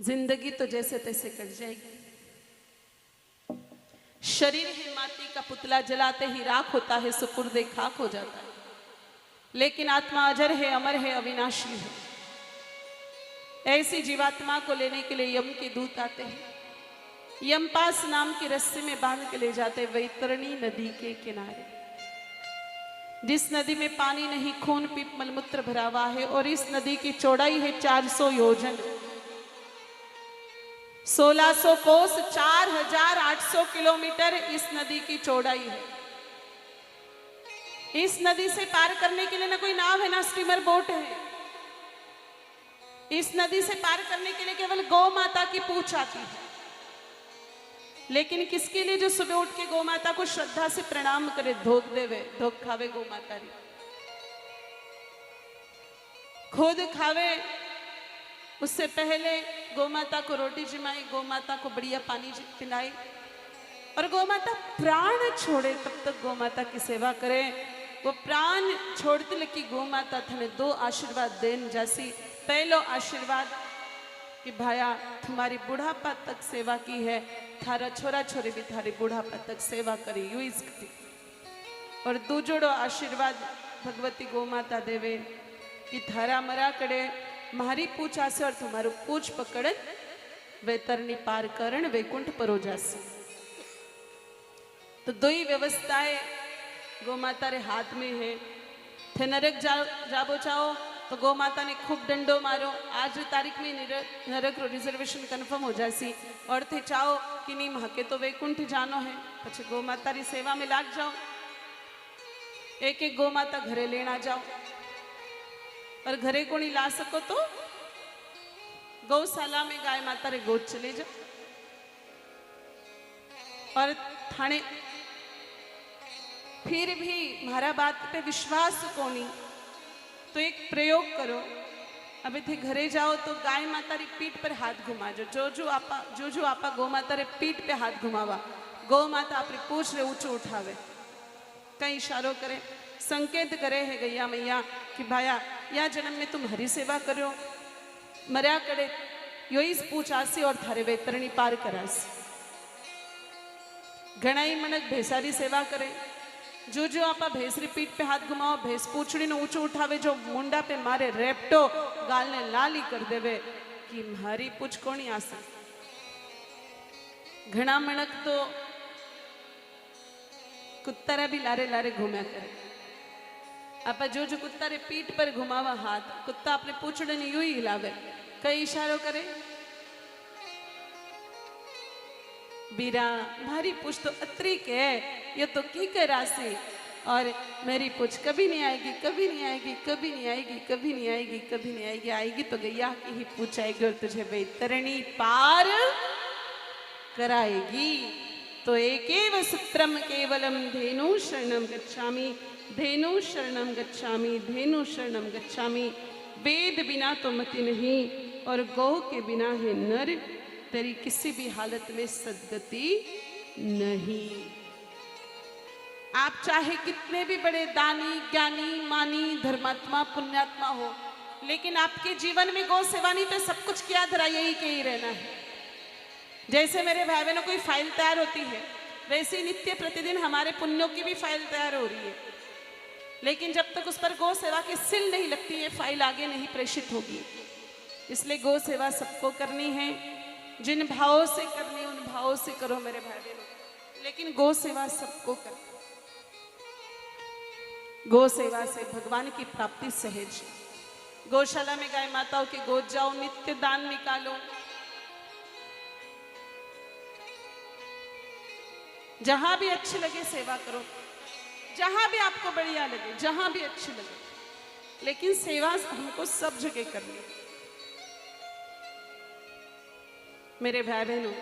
जिंदगी तो जैसे तैसे कट जाएगी। शरीर है माटी का पुतला, जलाते ही राख होता है, सुपुर्दे खाक हो जाता है। लेकिन आत्मा अजर है, अमर है, अविनाशी है। ऐसी जीवात्मा को लेने के लिए यम के दूत आते हैं। यमपास नाम की रस्सी में बांध के ले जाते वैतरणी नदी के किनारे, जिस नदी में पानी नहीं, खून पीप मलमूत्र भरा हुआ है। और इस नदी की चौड़ाई है 400 योजन, 1600 कोस, 4800 किलोमीटर इस नदी की चौड़ाई है। इस नदी से पार करने के लिए ना कोई नाव है, ना स्टीमर बोट है। इस नदी से पार करने के लिए केवल गौ माता की पूछ आती है। लेकिन किसके लिए? जो सुबह उठ के गौ माता को श्रद्धा से प्रणाम करे, धोख देवे, धोख खावे गौ माता री, खुद खावे, उससे पहले गौ माता को रोटी जिमाई, गौ माता को बढ़िया पानी पिलाई, और गौ माता प्राण छोड़े तब तक गौ माता की सेवा करे। वो प्राण छोड़ते लगी गौ माता थने 2 आशीर्वाद देन जासी। पहलो आशीर्वाद कि भाया तुम्हारी बुढ़ापा तक सेवा की है, थारा छोरा छोरी भी थारी बुढ़ापा तक सेवा करी, यू इस। और दूजोड़ो आशीर्वाद भगवती गौ माता देवे कि थारा मरा कड़े मारी पूछ आसे और तुम्हारू पूछ पकड़ वैतरणी पार करण वैकुंठ परो जासे। तो 2 ही व्यवस्थाएं गौ माता रे हाथ में है। थे नरक जाबो चाहो तो गौ माता ने खूब डंडो मारो, आज तारीख में नरक रो रिजर्वेशन कन्फर्म हो जासी। और थे चाहो कि नहीं महके तो वैकुंठ जानो है, पछे गौ माता री सेवा में लाग जाओ। एक एक गौ माता घरे लेना जाओ, और घरे को नहीं ला सको तो गौशाला में गाय माता रे गोद चले जाओ। और थाने फिर भी मारा बात पे विश्वास कोनी तो एक प्रयोग करो। अबे थे घरे जाओ तो गाय माता री पीठ पर हाथ घुमा जो जो आपा गौ माता रे पीठ पे हाथ घुमावा, गौ माता अपनी पूछ रे ऊंचो उठावे, कई इशारो करे, संकेत करे है गैया मैया कि भाया या जन्म में तुम हरि सेवा करो, मर्या करे यो इस पूछ आसी और थारे वैतरणी पार करासी। घणाई मनक भैसारी सेवा करे, जो आपा भैंसरी पीठ पे हाथ घुमाओ, भैंस पूछड़ी ने ऊंचो उठावे, जो मुंडा पे मारे रेपटो गाल ने लाली कर देवे कि मारी पूछ कोनी आसे। घना मनक तो कुत्तारा भी लारे लारे घूम्या करे। आपा जो कुत्ता रे पीठ पर घुमावा हाथ, कुत्ता अपने पूछड़े ने यूं ही हिलावे, कई इशारो करे, बीरा मारी पूछ तो अतरी के, ये तो की करासी, और मेरी पूछ कभी नहीं आएगी, कभी नहीं आएगी, कभी नहीं आएगी, कभी नहीं आएगी, कभी नहीं आएगी, आएगी तो गैया की ही पूछ आएगी और तुझे वैतरणी पार कराएगी। तो एकेव सूत्रम केवलम धेनु शरणम गच्छामि, धेनु शरणम गच्छामि, धेनु शरणम गच्छामि। वेद बिना तो मति नहीं, और गौ के बिना है नर तेरी किसी भी हालत में सद्गति नहीं। आप चाहे कितने भी बड़े दानी, ज्ञानी, मानी, धर्मात्मा, पुण्यात्मा हो, लेकिन आपके जीवन में गौ सेवा नहीं तो सब कुछ क्या धरा यही के ही रहना है। जैसे मेरे भाई बहनों कोई फाइल तैयार होती है, वैसे नित्य प्रतिदिन हमारे पुण्यों की भी फाइल तैयार हो रही है। लेकिन जब तक उस पर गौ सेवा की सिल नहीं लगती है, फाइल आगे नहीं प्रेषित होगी। इसलिए गौ सेवा सबको करनी है, जिन भावों से करनी उन भावों से करो मेरे भाई बहनों, लेकिन गौ सेवा सबको करो। गौ सेवा से भगवान की प्राप्ति सहज। गौशाला में गाय माताओं के गोद जाओ, नित्य दान निकालो, जहां भी अच्छी लगे सेवा करो, जहां भी आपको बढ़िया लगे, जहां भी अच्छी लगे, लेकिन सेवा हमको सब जगह करनी। मेरे भाई बहनों,